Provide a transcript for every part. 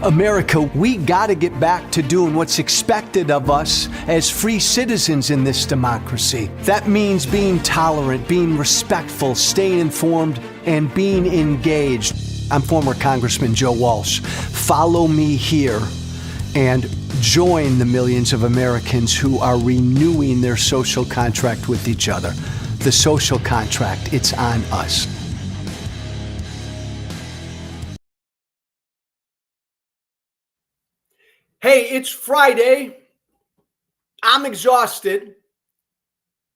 America, we got to get back to doing what's expected of us as free citizens in this democracy. That means being tolerant, being respectful, staying informed, and being engaged. I'm former Congressman Joe Walsh. Follow me here and join the millions of Americans who are renewing their social contract with each other. The social contract, it's on us. Hey, it's Friday. I'm exhausted,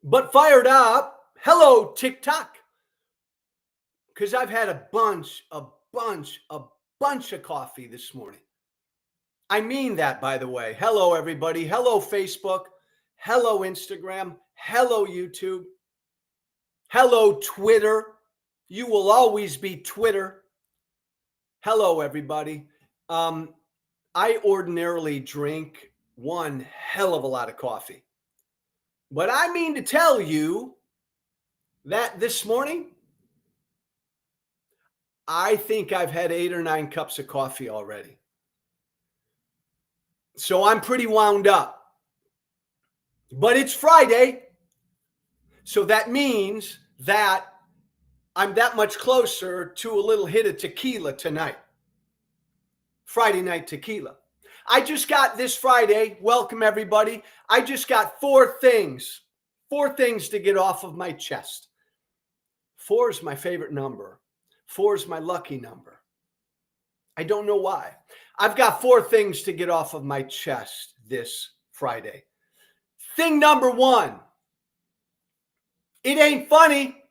but fired up. Hello, TikTok. Because I've had a bunch of coffee this morning. I mean that, by the way. Hello, everybody. Hello, Facebook. Hello, Instagram. Hello, YouTube. Hello, Twitter. You will always be Twitter. Hello, everybody. I ordinarily drink one hell of a lot of coffee. But I mean to tell you that this morning, I think I've had 8 or 9 cups of coffee already. So I'm pretty wound up. But it's Friday. So that means that I'm that much closer to a little hit of tequila tonight. Friday night tequila. I just got this Friday. Welcome, everybody. I just got 4 things to get off of my chest. 4 is my favorite number. 4 is my lucky number. I don't know why. I've got 4 things to get off of my chest this Friday. Thing number 1. It ain't funny.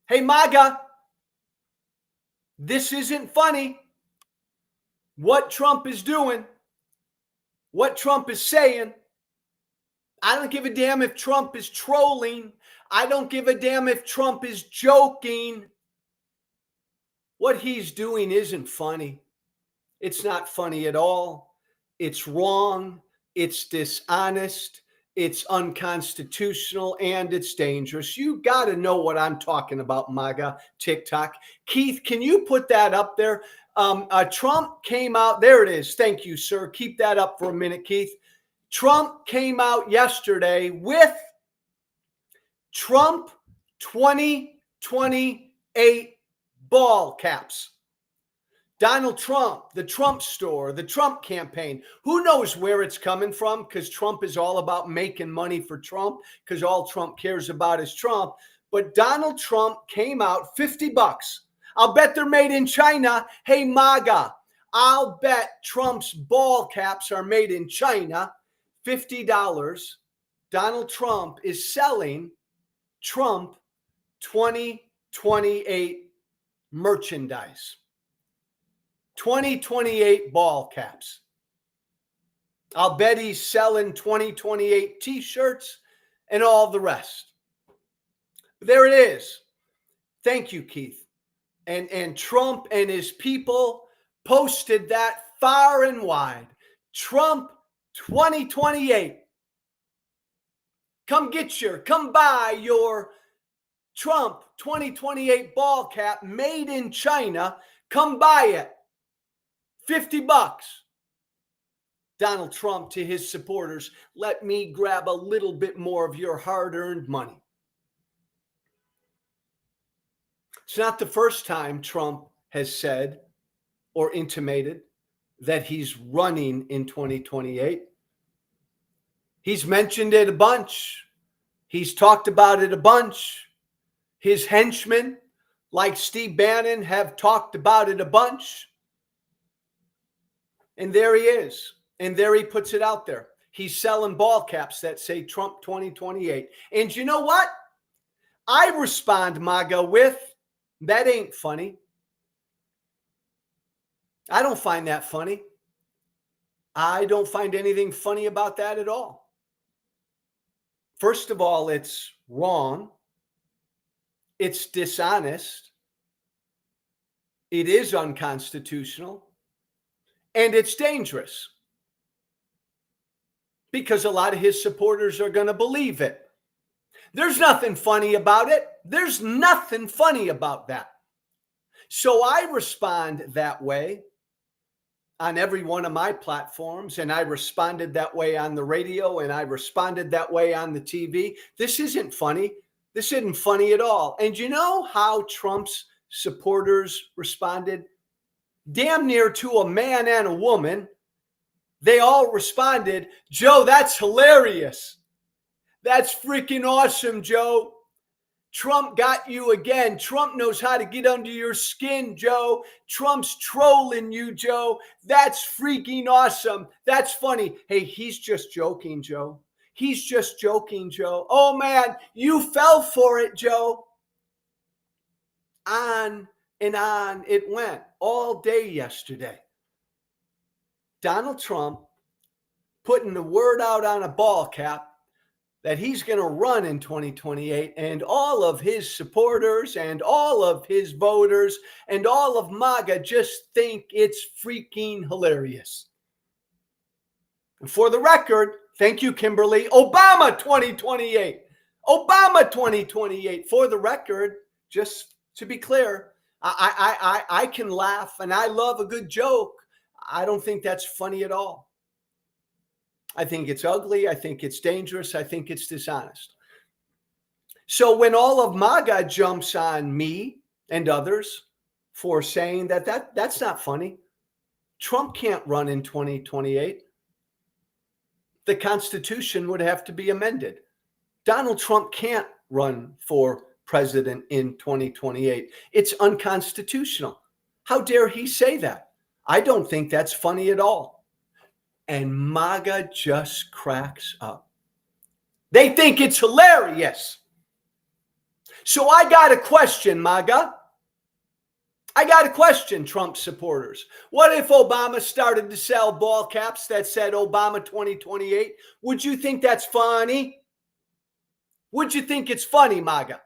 Hey, MAGA. This isn't funny. What Trump is doing, what Trump is saying. I don't give a damn if Trump is trolling. I don't give a damn if Trump is joking. What he's doing isn't funny. It's not funny at all. It's wrong. It's dishonest. It's unconstitutional, and it's dangerous. You got to know what I'm talking about, MAGA, TikTok. Keith, can you put that up there? Trump came out. There it is. Thank you, sir. Keep that up for a minute, Keith. Trump came out yesterday with Trump 2028 ball caps. Donald Trump, the Trump store, the Trump campaign. Who knows where it's coming from? Because Trump is all about making money for Trump, because all Trump cares about is Trump. But Donald Trump came out $50. I'll bet they're made in China. Hey, MAGA, I'll bet Trump's ball caps are made in China. $50. Donald Trump is selling Trump 2028 merchandise. 2028 ball caps. I'll bet he's selling 2028 t-shirts and all the rest. There it is. Thank you, Keith. And Trump and his people posted that far and wide. Trump 2028. Come buy your Trump 2028 ball cap made in China. Come buy it. $50. Donald Trump to his supporters, let me grab a little bit more of your hard-earned money. It's not the first time Trump has said or intimated that he's running in 2028. He's mentioned it a bunch. He's talked about it a bunch. His henchmen, like Steve Bannon, have talked about it a bunch. And there he is. And there he puts it out there. He's selling ball caps that say Trump 2028. And you know what? I respond, MAGA, with, that ain't funny. I don't find that funny. I don't find anything funny about that at all. First of all, it's wrong. It's dishonest. It is unconstitutional. And it's dangerous. Because a lot of his supporters are going to believe it. There's nothing funny about it. There's nothing funny about that. So I respond that way. on every one of my platforms, and I responded that way on the radio, and I responded that way on the TV. This isn't funny. This isn't funny at all. And you know how Trump's supporters responded? Damn near to a man and a woman. They all responded, Joe, that's hilarious. That's freaking awesome, Joe. Trump got you again. Trump knows how to get under your skin, Joe. Trump's trolling you, Joe. That's freaking awesome. That's funny. Hey, he's just joking, Joe. He's just joking, Joe. Oh, man, you fell for it, Joe. On and on it went all day yesterday. Donald Trump putting the word out on a ball cap that he's going to run in 2028, and all of his supporters and all of his voters and all of MAGA just think it's freaking hilarious. And for the record, thank you, Kimberly, Obama 2028. Obama 2028. For the record, just to be clear, I can laugh and I love a good joke. I don't think that's funny at all. I think it's ugly. I think it's dangerous. I think it's dishonest. So when all of MAGA jumps on me and others for saying that's not funny, Trump can't run in 2028. The Constitution would have to be amended. Donald Trump can't run for president in 2028. It's unconstitutional. How dare he say that? I don't think that's funny at all. And MAGA just cracks up. They think it's hilarious. So I got a question, MAGA. I got a question, Trump supporters. What if Obama started to sell ball caps that said Obama 2028? Would you think that's funny? Would you think it's funny, MAGA?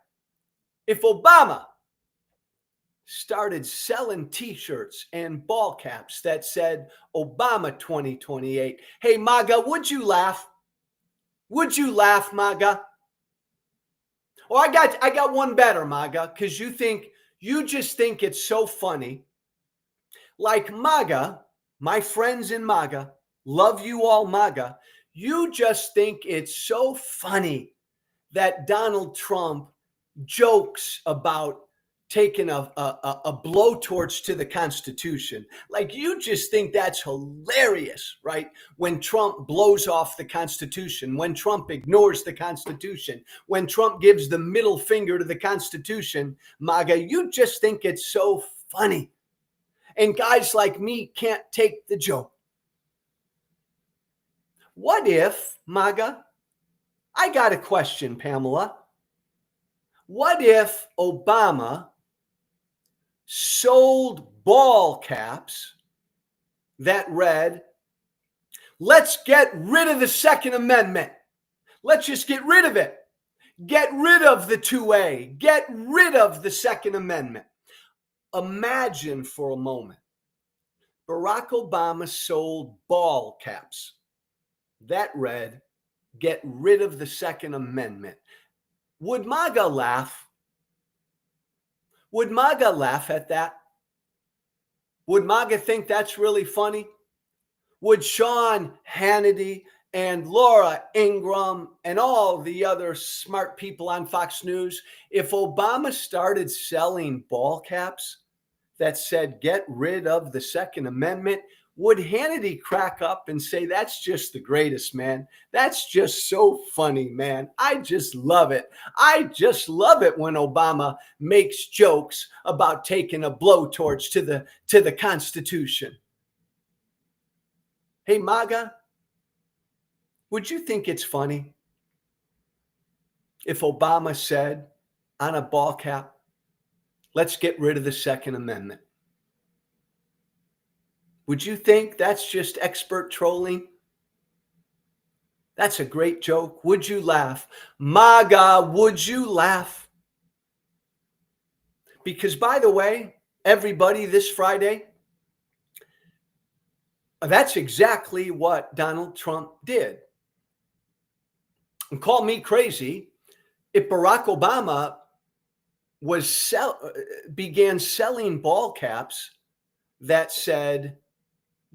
If Obama started selling t-shirts and ball caps that said Obama 2028. Hey, MAGA, would you laugh? Would you laugh, MAGA? Oh, I got one better, MAGA, because you just think it's so funny. Like MAGA, my friends in MAGA, love you all, MAGA. You just think it's so funny that Donald Trump jokes about taking a blowtorch to the Constitution. Like, you just think that's hilarious, right? When Trump blows off the Constitution, when Trump ignores the Constitution, when Trump gives the middle finger to the Constitution, MAGA, you just think it's so funny. And guys like me can't take the joke. What if, MAGA, I got a question, Pamela. What if Obama sold ball caps that read, let's get rid of the Second Amendment. Let's just get rid of it. Get rid of the 2A. Get rid of the Second Amendment. Imagine for a moment, Barack Obama sold ball caps that read, get rid of the Second Amendment. Would MAGA laugh? Would MAGA laugh at that? Would MAGA think that's really funny? Would Sean Hannity and Laura Ingraham and all the other smart people on Fox News, if Obama started selling ball caps that said, get rid of the Second Amendment, would Hannity crack up and say, that's just the greatest, man? That's just so funny, man. I just love it. I just love it when Obama makes jokes about taking a blowtorch to the Constitution. Hey, MAGA, would you think it's funny if Obama said on a ball cap, let's get rid of the Second Amendment? Would you think that's just expert trolling? That's a great joke. Would you laugh? MAGA, would you laugh? Because, by the way, everybody, this Friday, that's exactly what Donald Trump did. And call me crazy, if Barack Obama began selling ball caps that said,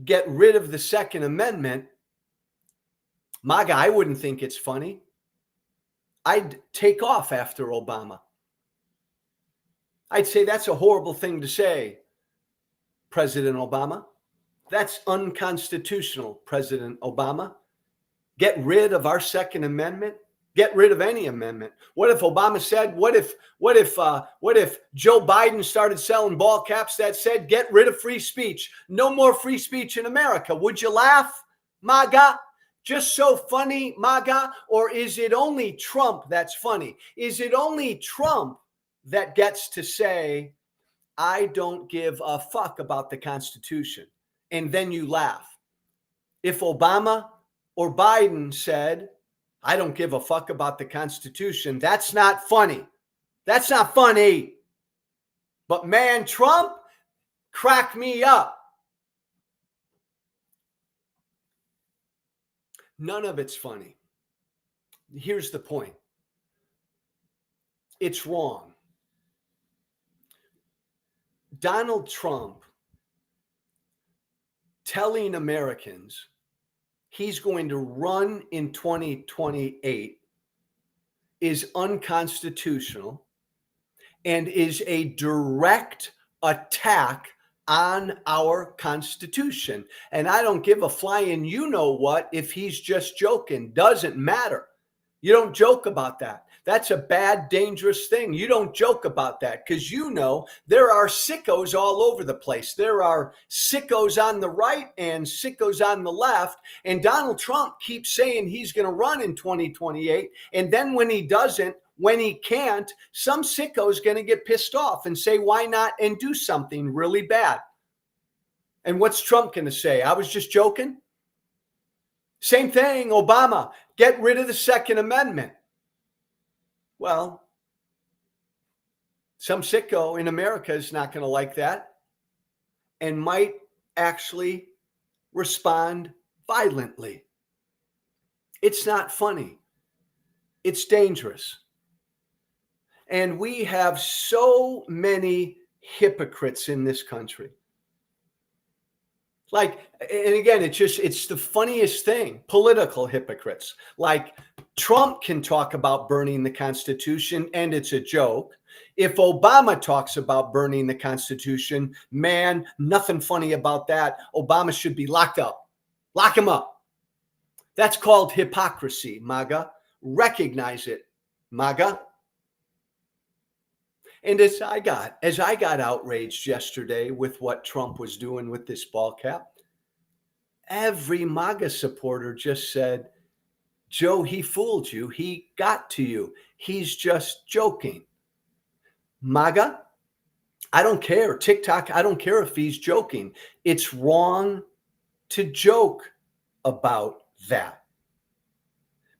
get rid of the Second Amendment, MAGA, I wouldn't think it's funny. I'd take off after Obama. I'd say that's a horrible thing to say, President Obama. That's unconstitutional, President Obama. Get rid of our Second Amendment. Get rid of any amendment. What if Obama said, what if Joe Biden started selling ball caps that said, get rid of free speech? No more free speech in America. Would you laugh, MAGA? Just so funny, MAGA? Or is it only Trump that's funny? Is it only Trump that gets to say, I don't give a fuck about the Constitution? And then you laugh. If Obama or Biden said, I don't give a fuck about the Constitution, that's not funny. That's not funny. But man, Trump cracked me up. None of it's funny. Here's the point. It's wrong. Donald Trump telling Americans he's going to run in 2028 is unconstitutional and is a direct attack on our Constitution. And I don't give a flying you know what if he's just joking. Doesn't matter. You don't joke about that. That's a bad, dangerous thing. You don't joke about that because you know there are sickos all over the place. There are sickos on the right and sickos on the left. And Donald Trump keeps saying he's going to run in 2028. And then when he doesn't, when he can't, some sicko is going to get pissed off and say, why not, and do something really bad. And what's Trump going to say? I was just joking. Same thing, Obama, get rid of the Second Amendment. Well, some sicko in America is not going to like that and might actually respond violently. It's not funny. It's dangerous. And we have so many hypocrites in this country. Like, and again, it's the funniest thing, political hypocrites. Like, Trump can talk about burning the Constitution and it's a joke. If Obama talks about burning the Constitution, man, nothing funny about that. Obama should be locked up. Lock him up. That's called hypocrisy, MAGA. Recognize it, MAGA. And as I got outraged yesterday with what Trump was doing with this ball cap, every MAGA supporter just said, Joe, he fooled you. He got to you. He's just joking. MAGA, I don't care. TikTok, I don't care if he's joking. It's wrong to joke about that.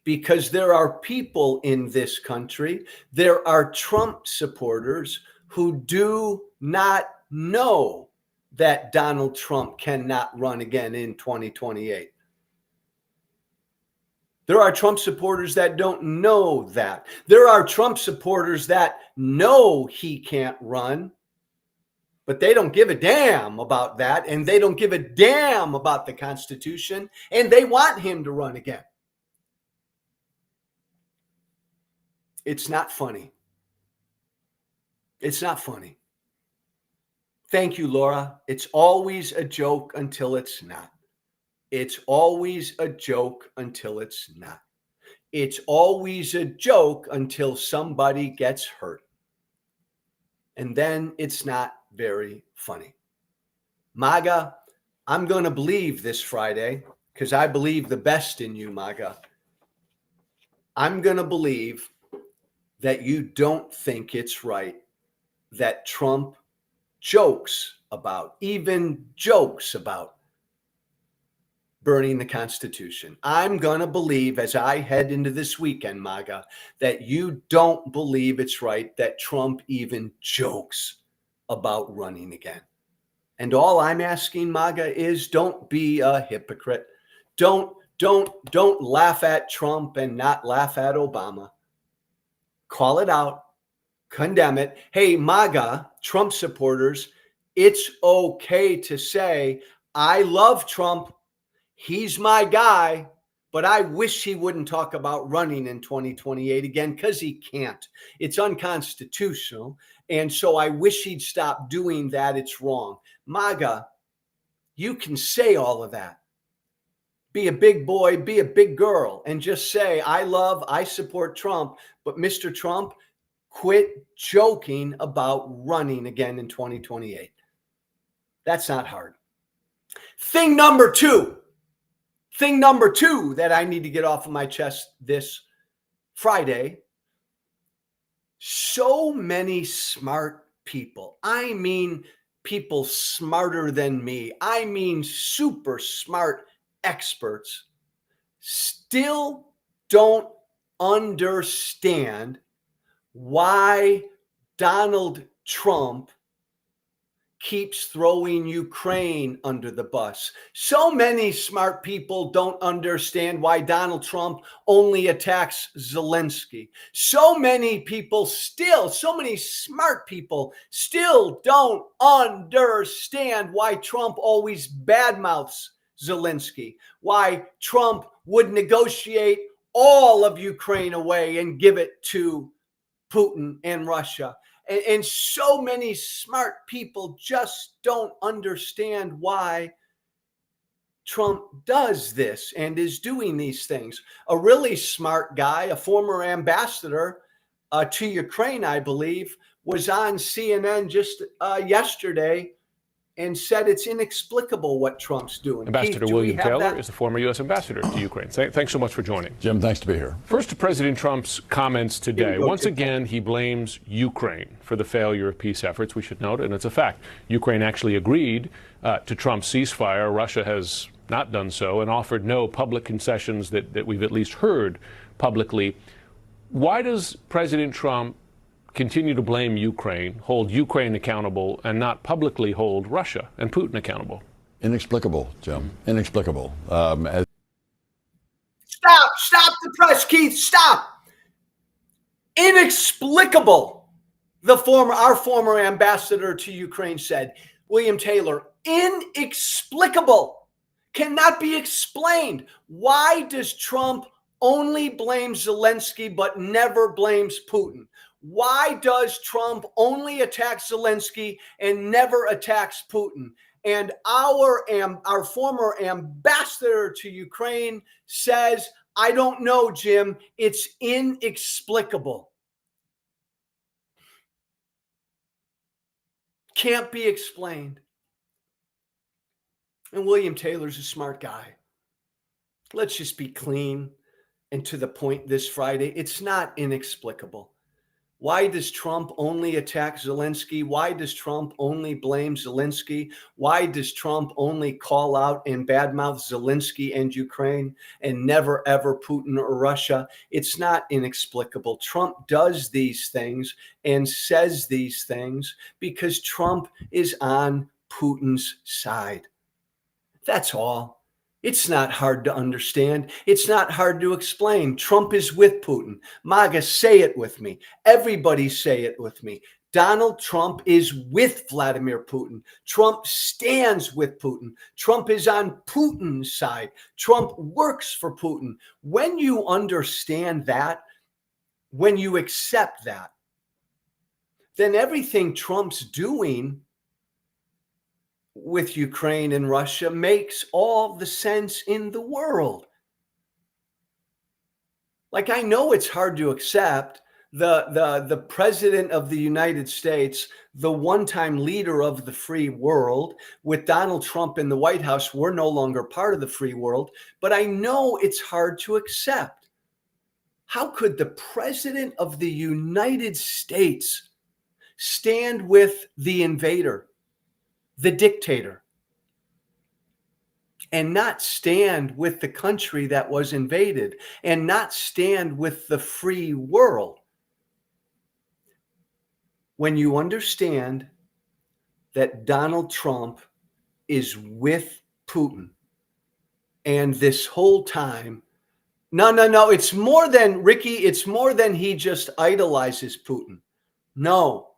Because there are people in this country, there are Trump supporters who do not know that Donald Trump cannot run again in 2028. There are Trump supporters that don't know that. There are Trump supporters that know he can't run, but they don't give a damn about that, and they don't give a damn about the Constitution, and they want him to run again. It's not funny. It's not funny. Thank you, Laura. It's always a joke until it's not. It's always a joke until it's not. It's always a joke until somebody gets hurt. And then it's not very funny. MAGA, I'm going to believe this Friday because I believe the best in you, MAGA. I'm going to believe that you don't think it's right that Trump even jokes about burning the Constitution. I'm going to believe as I head into this weekend, MAGA, that you don't believe it's right that Trump even jokes about running again. And all I'm asking, MAGA, is don't be a hypocrite. Don't laugh at Trump and not laugh at Obama. Call it out, condemn it. Hey, MAGA, Trump supporters, it's okay to say, I love Trump. He's my guy, but I wish he wouldn't talk about running in 2028 again, because he can't. It's unconstitutional. And so I wish he'd stop doing that. It's wrong. MAGA, you can say all of that. Be a big boy, be a big girl, and just say, I support Trump, but Mr. Trump, quit joking about running again in 2028. That's not hard. Thing number two that I need to get off of my chest this Friday. So many smart people. I mean, people smarter than me. I mean, super smart experts still don't understand why Donald Trump keeps throwing Ukraine under the bus. So many smart people don't understand why Donald Trump only attacks Zelensky. So many smart people still don't understand why Trump always badmouths Zelensky, why Trump would negotiate all of Ukraine away and give it to Putin and Russia. And so many smart people just don't understand why Trump does this and is doing these things. A really smart guy, a former ambassador to Ukraine, I believe, was on CNN just yesterday and said it's inexplicable what Trump's doing. Ambassador Keith, William Taylor is the former U.S. ambassador to Ukraine. Thanks so much for joining. Jim, thanks to be here. First to President Trump's comments today. Once again, he blames Ukraine for the failure of peace efforts, we should note, and it's a fact. Ukraine actually agreed to Trump's ceasefire. Russia has not done so and offered no public concessions that we've at least heard publicly. Why does President Trump continue to blame Ukraine, hold Ukraine accountable, and not publicly hold Russia and Putin accountable? Inexplicable, Jim. Inexplicable. Stop the press, Keith. Stop. Inexplicable. Our former ambassador to Ukraine said, William Taylor, inexplicable. Cannot be explained. Why does Trump only blame Zelensky but never blames Putin? Why does Trump only attack Zelensky and never attacks Putin? And our former ambassador to Ukraine says, I don't know, Jim. It's inexplicable. Can't be explained. And William Taylor's a smart guy. Let's just be clean and to the point this Friday. It's not inexplicable. Why does Trump only attack Zelensky? Why does Trump only blame Zelensky? Why does Trump only call out and badmouth Zelensky and Ukraine and never, ever Putin or Russia? It's not inexplicable. Trump does these things and says these things because Trump is on Putin's side. That's all. It's not hard to understand. It's not hard to explain. Trump is with Putin. MAGA, say it with me. Everybody say it with me. Donald Trump is with Vladimir Putin. Trump stands with Putin. Trump is on Putin's side. Trump works for Putin. When you understand that, when you accept that, then everything Trump's doing with Ukraine and Russia makes all the sense in the world. Like, I know it's hard to accept the president of the United States, the one-time leader of the free world, with Donald Trump in the White House, we're no longer part of the free world, but I know it's hard to accept. How could the president of the United States stand with the invader, the dictator, and not stand with the country that was invaded and not stand with the free world? When you understand that Donald Trump is with Putin, and this whole time, no, it's more than, Ricky, it's more than he just idolizes Putin. No,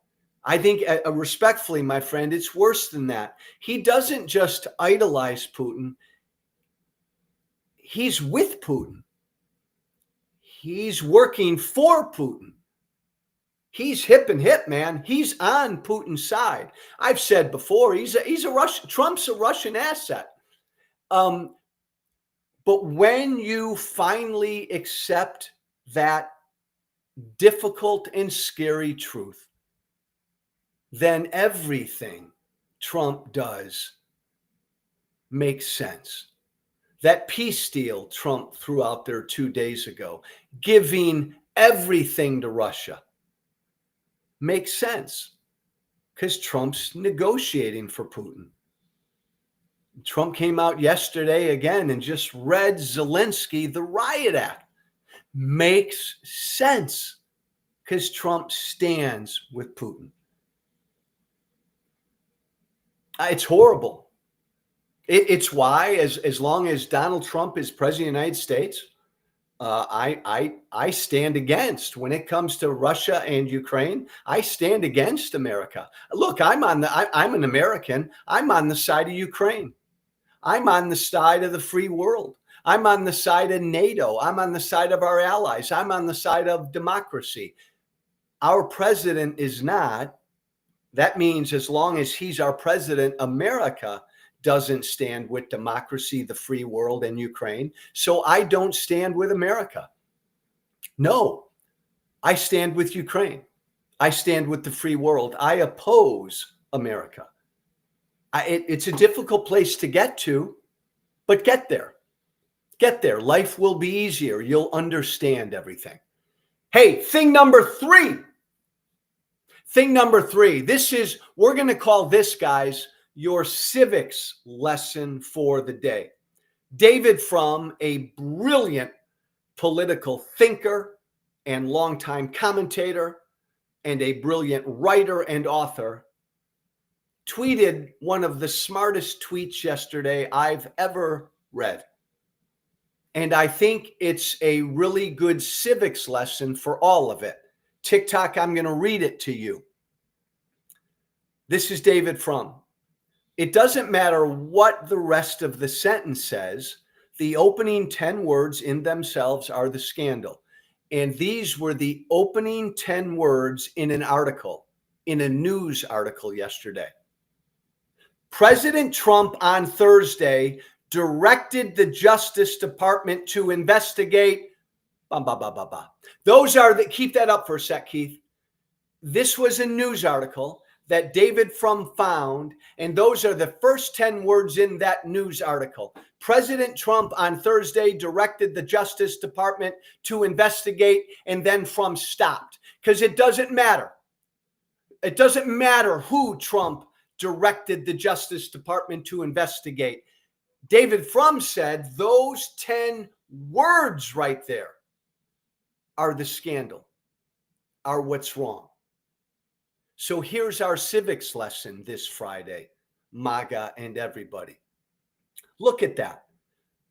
I think, respectfully, my friend, it's worse than that. He doesn't just idolize Putin. He's with Putin. He's working for Putin. He's hip and hip, man. He's on Putin's side. I've said before, he's a Russian. Trump's a Russian asset. But when you finally accept that difficult and scary truth, then everything Trump does makes sense. That peace deal Trump threw out there 2 days ago, giving everything to Russia, makes sense because Trump's negotiating for Putin. Trump came out yesterday again and just read Zelensky, the riot act. Makes sense because Trump stands with Putin. It's horrible. It's why, as long as Donald Trump is president of the United States, I stand against, when it comes to Russia and Ukraine, I stand against America. Look, I'm an American. I'm on the side of Ukraine. I'm on the side of the free world. I'm on the side of NATO. I'm on the side of our allies. I'm on the side of democracy. Our president is not. That means as long as he's our president, America doesn't stand with democracy, the free world, and Ukraine. So I don't stand with America. No, I stand with Ukraine. I stand with the free world. I oppose America. It's a difficult place to get to, but get there. Get there. Life will be easier. You'll understand everything. Hey, thing number three. Thing number three. We're going to call this, guys, your civics lesson for the day. David Frum, a brilliant political thinker and longtime commentator and a brilliant writer and author, tweeted one of the smartest tweets yesterday I've ever read. And I think it's a really good civics lesson for all of it. TikTok, I'm going to read it to you. This is David Frum. It doesn't matter what the rest of the sentence says. The opening 10 words in themselves are the scandal. And these were the opening 10 words in an article, in a news article yesterday. President Trump on Thursday directed the Justice Department to investigate. Those are the, keep that up for a sec, Keith. This was a news article that David Frum found, and those are the first 10 words in that news article. President Trump on Thursday directed the Justice Department to investigate, and then Frum stopped. Because it doesn't matter. It doesn't matter who Trump directed the Justice Department to investigate. David Frum said those 10 words right there are the scandal, are what's wrong. So here's our civics lesson this Friday, MAGA and everybody. Look at that.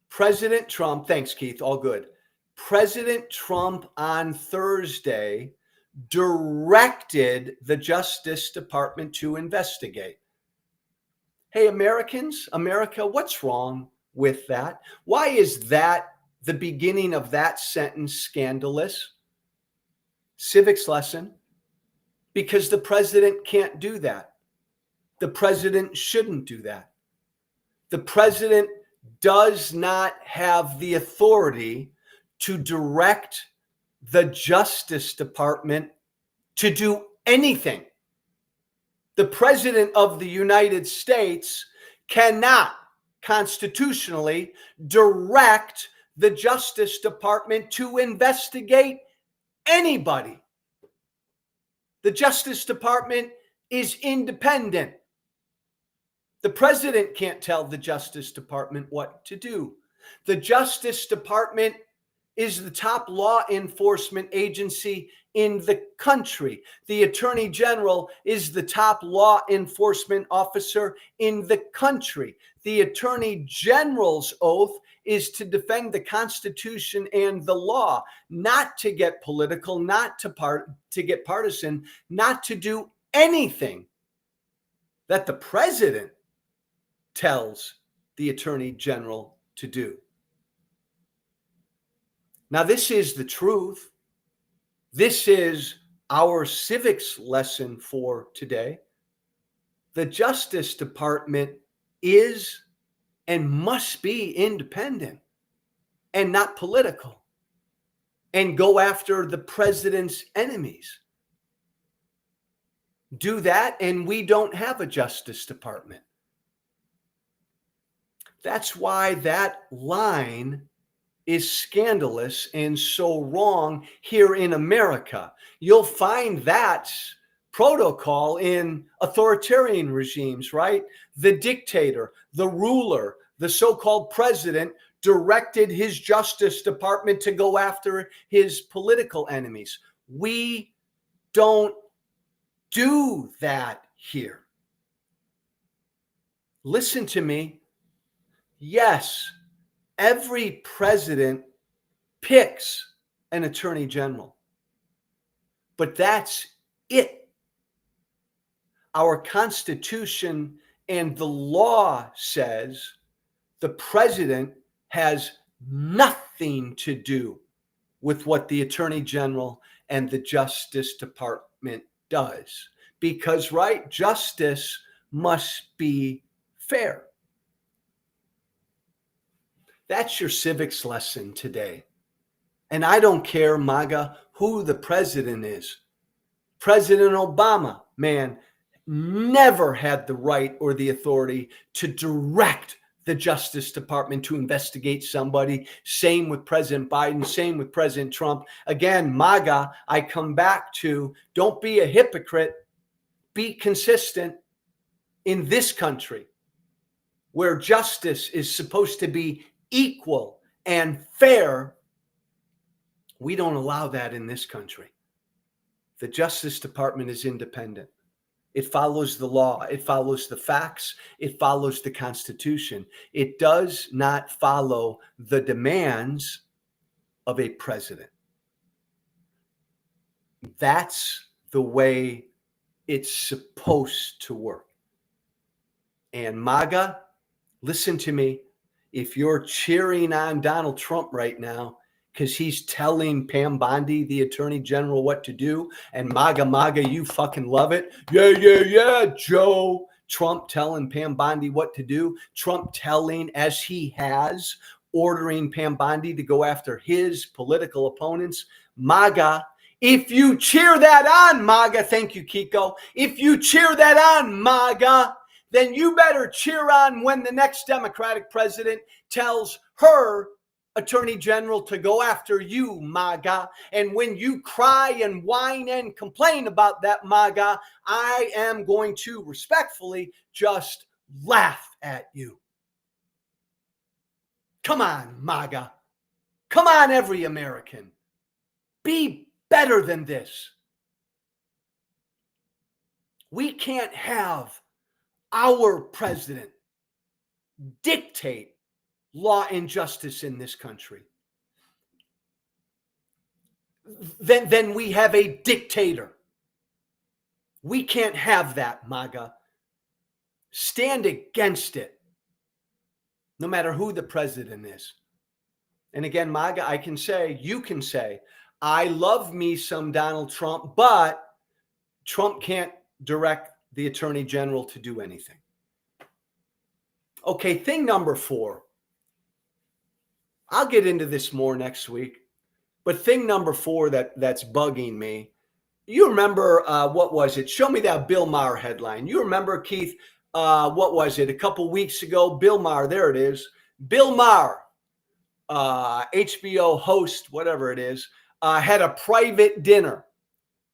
President Trump, thanks, Keith, all good. President Trump on Thursday directed the Justice Department to investigate. Hey, Americans, America, what's wrong with that? Why is that the beginning of that sentence scandalous? Civics lesson. Because the president can't do that. The president shouldn't do that. The president does not have the authority to direct the Justice Department to do anything. The president of the United States cannot constitutionally direct the Justice Department to investigate anybody. The Justice Department is independent. The president can't tell the Justice Department what to do. The Justice Department is the top law enforcement agency in the country. The Attorney General is the top law enforcement officer in the country. The Attorney General's oath is to defend the Constitution and the law, not to get political, not to get partisan, not to do anything that the president tells the attorney general to do. Now, this is the truth. This is our civics lesson for today. The Justice Department is and must be independent and not political and go after the president's enemies. Do that, and we don't have a Justice Department. That's why that line is scandalous and so wrong here in America. You'll find that's protocol in authoritarian regimes, right? The dictator, the ruler, the so-called president directed his Justice Department to go after his political enemies. We don't do that here. Listen to me. Yes, every president picks an attorney general, but that's it. Our Constitution and the law says the president has nothing to do with what the attorney general and the Justice Department does. Because, right, justice must be fair. That's your civics lesson today. And I don't care, MAGA, who the president is. President Obama, man, never had the right or the authority to direct the Justice Department to investigate somebody. Same with President Biden, same with President Trump. Again, MAGA, I come back to, don't be a hypocrite. Be consistent in this country where justice is supposed to be equal and fair. We don't allow that in this country. The Justice Department is independent. It follows the law. It follows the facts. It follows the Constitution. It does not follow the demands of a president. That's the way it's supposed to work. And MAGA, listen to me. If you're cheering on Donald Trump right now because he's telling Pam Bondi, the attorney general, what to do, and MAGA, you fucking love it. Yeah, Joe. Trump telling Pam Bondi what to do. Trump telling, as he has, ordering Pam Bondi to go after his political opponents. MAGA, if you cheer that on, MAGA, thank you, Kiko. If you cheer that on, MAGA, then you better cheer on when the next Democratic president tells her attorney general to go after you, MAGA. And when you cry and whine and complain about that, MAGA, I am going to respectfully just laugh at you. Come on, MAGA. Come on, every American. Be better than this. We can't have our president dictate law and justice in this country. Then we have a dictator. We can't have that, MAGA. Stand against it, no matter who the president is. And again, MAGA, I can say, you can say, I love me some Donald Trump, but Trump can't direct the attorney general to do anything. Okay, thing number 4. I'll get into this more next week, but thing number 4 that's bugging me. You remember, what was it? Show me that Bill Maher headline. You remember, Keith, what was it? A couple weeks ago, Bill Maher, there it is. Bill Maher, HBO host, whatever it is, had a private dinner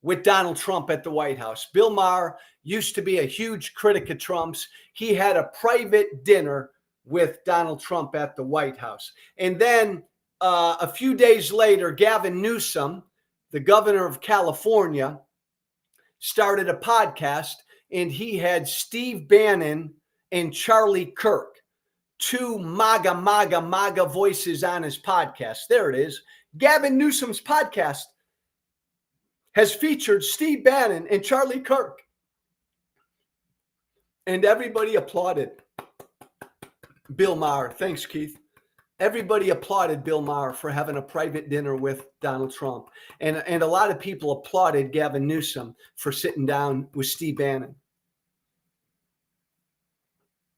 with Donald Trump at the White House. Bill Maher used to be a huge critic of Trump's. He had a private dinner with Donald Trump at the White House. And then a few days later, Gavin Newsom, the governor of California, started a podcast, and he had Steve Bannon and Charlie Kirk, 2 MAGA voices on his podcast. There it is. Gavin Newsom's podcast has featured Steve Bannon and Charlie Kirk. And everybody applauded Bill Maher. Thanks, Keith. Everybody applauded Bill Maher for having a private dinner with Donald Trump. And a lot of people applauded Gavin Newsom for sitting down with Steve Bannon.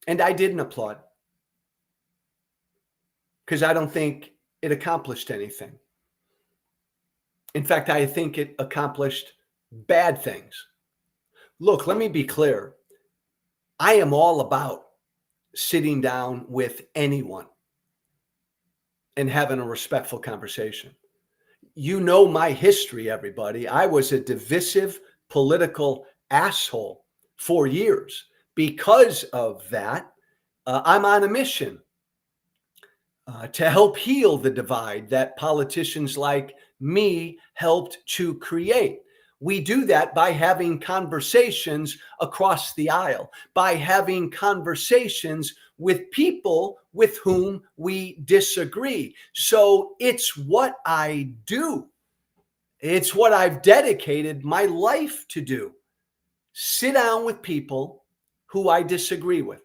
And I didn't applaud because I don't think it accomplished anything. In fact, I think it accomplished bad things. Look, let me be clear. I am all about sitting down with anyone and having a respectful conversation. You know my history, everybody. I was a divisive political asshole for years. Because of that, I'm on a mission to help heal the divide that politicians like me helped to create. We do that by having conversations across the aisle, by having conversations with people with whom we disagree. So it's what I do. It's what I've dedicated my life to do. Sit down with people who I disagree with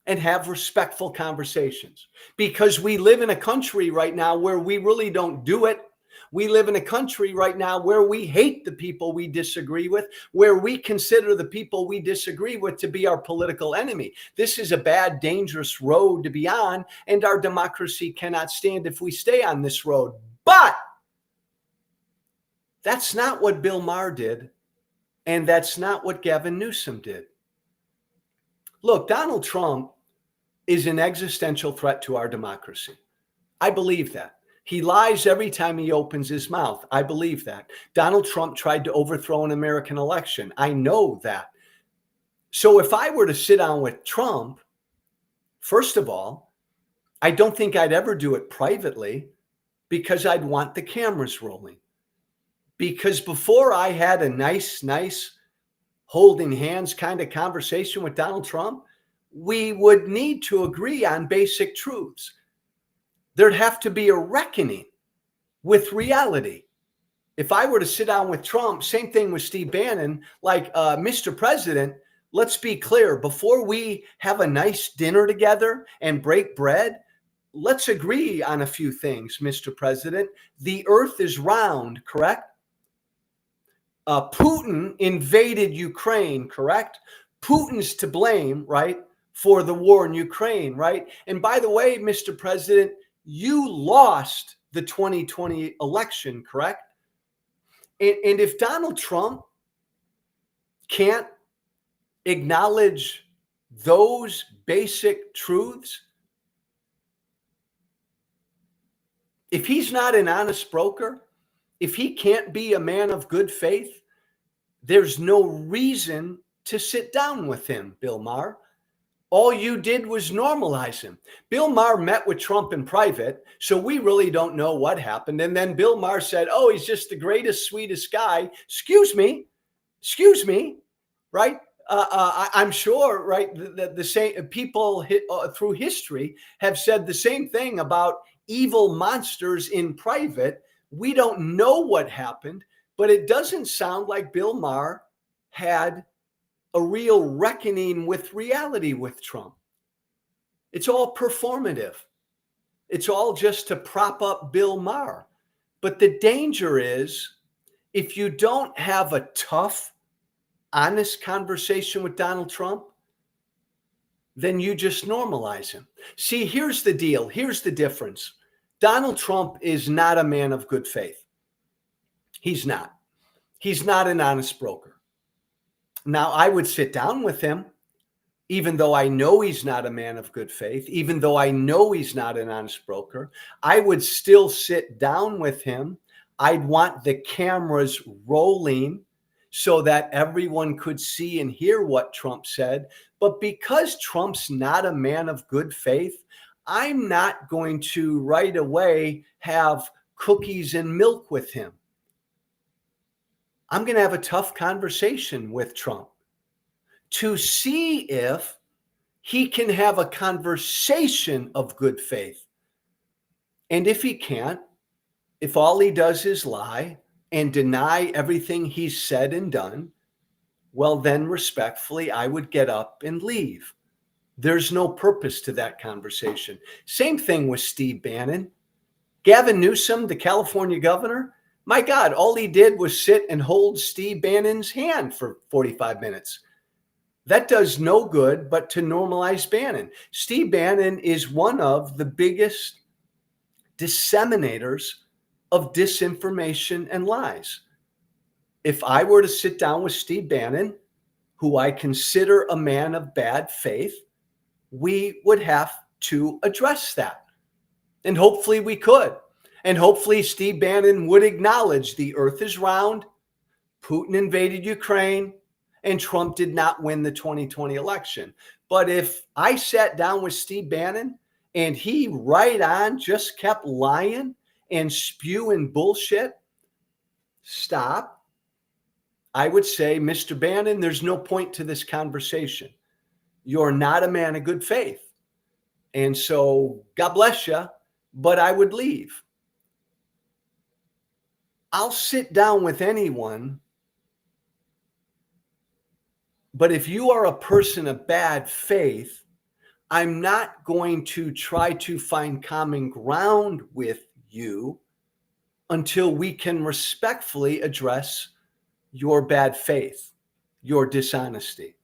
and have respectful conversations, because we live in a country right now where we really don't do it. We live in a country right now where we hate the people we disagree with, where we consider the people we disagree with to be our political enemy. This is a bad, dangerous road to be on, and our democracy cannot stand if we stay on this road. But that's not what Bill Maher did, and that's not what Gavin Newsom did. Look, Donald Trump is an existential threat to our democracy. I believe that. He lies every time he opens his mouth. I believe that. Donald Trump tried to overthrow an American election. I know that. So if I were to sit down with Trump, first of all, I don't think I'd ever do it privately, because I'd want the cameras rolling. Because before I had a nice holding hands kind of conversation with Donald Trump, we would need to agree on basic truths. There'd have to be a reckoning with reality. If I were to sit down with Trump, same thing with Steve Bannon, like, Mr. President, let's be clear. Before we have a nice dinner together and break bread, let's agree on a few things, Mr. President. The earth is round, correct? Putin invaded Ukraine, correct? Putin's to blame, right, for the war in Ukraine, right? And by the way, Mr. President, you lost the 2020 election, correct? And if Donald Trump can't acknowledge those basic truths, if he's not an honest broker, if he can't be a man of good faith, there's no reason to sit down with him, Bill Maher. All you did was normalize him. Bill Maher met with Trump in private, so we really don't know what happened. And then Bill Maher said, oh, he's just the greatest, sweetest guy. Excuse me, right? I'm sure, right, the same people through history have said the same thing about evil monsters in private. We don't know what happened, but it doesn't sound like Bill Maher had a real reckoning with reality with Trump. It's all performative. It's all just to prop up Bill Maher. But the danger is, if you don't have a tough, honest conversation with Donald Trump, then you just normalize him. See, here's the deal. Here's the difference. Donald Trump is not a man of good faith. He's not. He's not an honest broker. Now, I would sit down with him, even though I know he's not a man of good faith, even though I know he's not an honest broker. I would still sit down with him. I'd want the cameras rolling so that everyone could see and hear what Trump said. But because Trump's not a man of good faith, I'm not going to right away have cookies and milk with him. I'm going to have a tough conversation with Trump to see if he can have a conversation of good faith. And if he can't, if all he does is lie and deny everything he's said and done, well, then respectfully, I would get up and leave. There's no purpose to that conversation. Same thing with Steve Bannon. Gavin Newsom, the California governor, my God, all he did was sit and hold Steve Bannon's hand for 45 minutes. That does no good but to normalize Bannon. Steve Bannon is one of the biggest disseminators of disinformation and lies. If I were to sit down with Steve Bannon, who I consider a man of bad faith, we would have to address that. And hopefully we could. And hopefully Steve Bannon would acknowledge the earth is round, Putin invaded Ukraine, and Trump did not win the 2020 election. But if I sat down with Steve Bannon and he right on just kept lying and spewing bullshit, stop. I would say, Mr. Bannon, there's no point to this conversation. You're not a man of good faith. And so God bless you, but I would leave. I'll sit down with anyone, but if you are a person of bad faith, I'm not going to try to find common ground with you until we can respectfully address your bad faith, your dishonesty.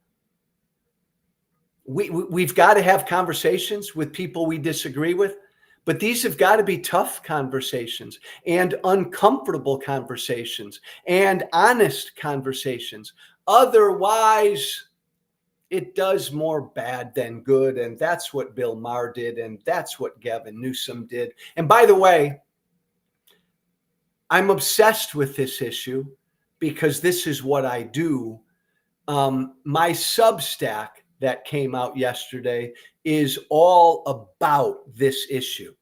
We've got to have conversations with people we disagree with, but these have got to be tough conversations and uncomfortable conversations and honest conversations. Otherwise, it does more bad than good. And that's what Bill Maher did. And that's what Gavin Newsom did. And by the way, I'm obsessed with this issue because this is what I do. My Substack that came out yesterday is all about this issue.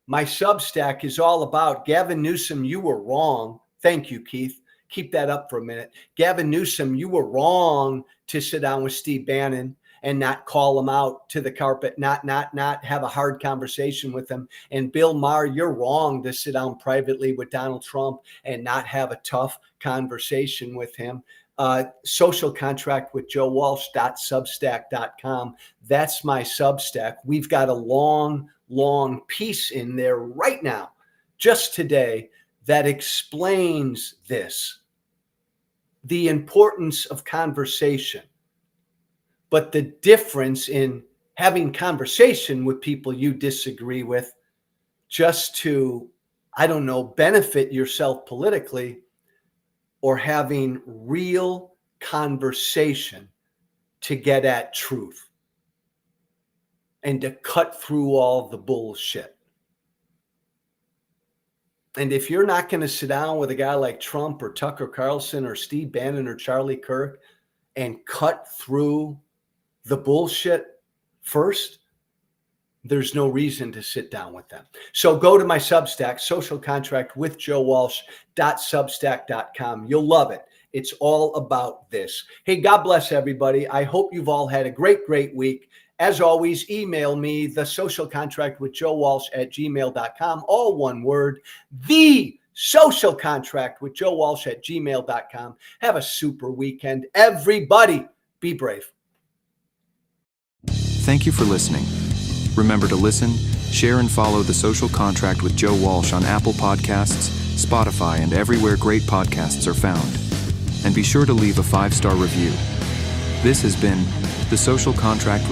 My Substack is all about Gavin Newsom, you were wrong. Thank you, Keith. Keep that up for a minute. Gavin Newsom, you were wrong to sit down with Steve Bannon and not call him out to the carpet, not have a hard conversation with him. And Bill Maher, you're wrong to sit down privately with Donald Trump and not have a tough conversation with him. Social Contract with Joe Walsh.substack.com. That's my Substack. We've got a long piece in there right now, just today, that explains this, the importance of conversation, but the difference in having conversation with people you disagree with just to, benefit yourself politically, or having real conversation to get at truth and to cut through all the bullshit. And if you're not going to sit down with a guy like Trump or Tucker Carlson or Steve Bannon or Charlie Kirk and cut through the bullshit first, there's no reason to sit down with them. So go to my Substack, Social Contract with Joe Walsh.substack.com. You'll love it. It's all about this. Hey, God bless everybody. I hope you've all had a great week. As always, email me, the Social Contract with Joe Walsh@gmail.com, all one word, the Social Contract with Joe Walsh@gmail.com. Have a super weekend. Everybody, be brave. Thank you for listening. Remember to listen, share, and follow The Social Contract with Joe Walsh on Apple Podcasts, Spotify, and everywhere great podcasts are found. And be sure to leave a 5-star review. This has been The Social Contract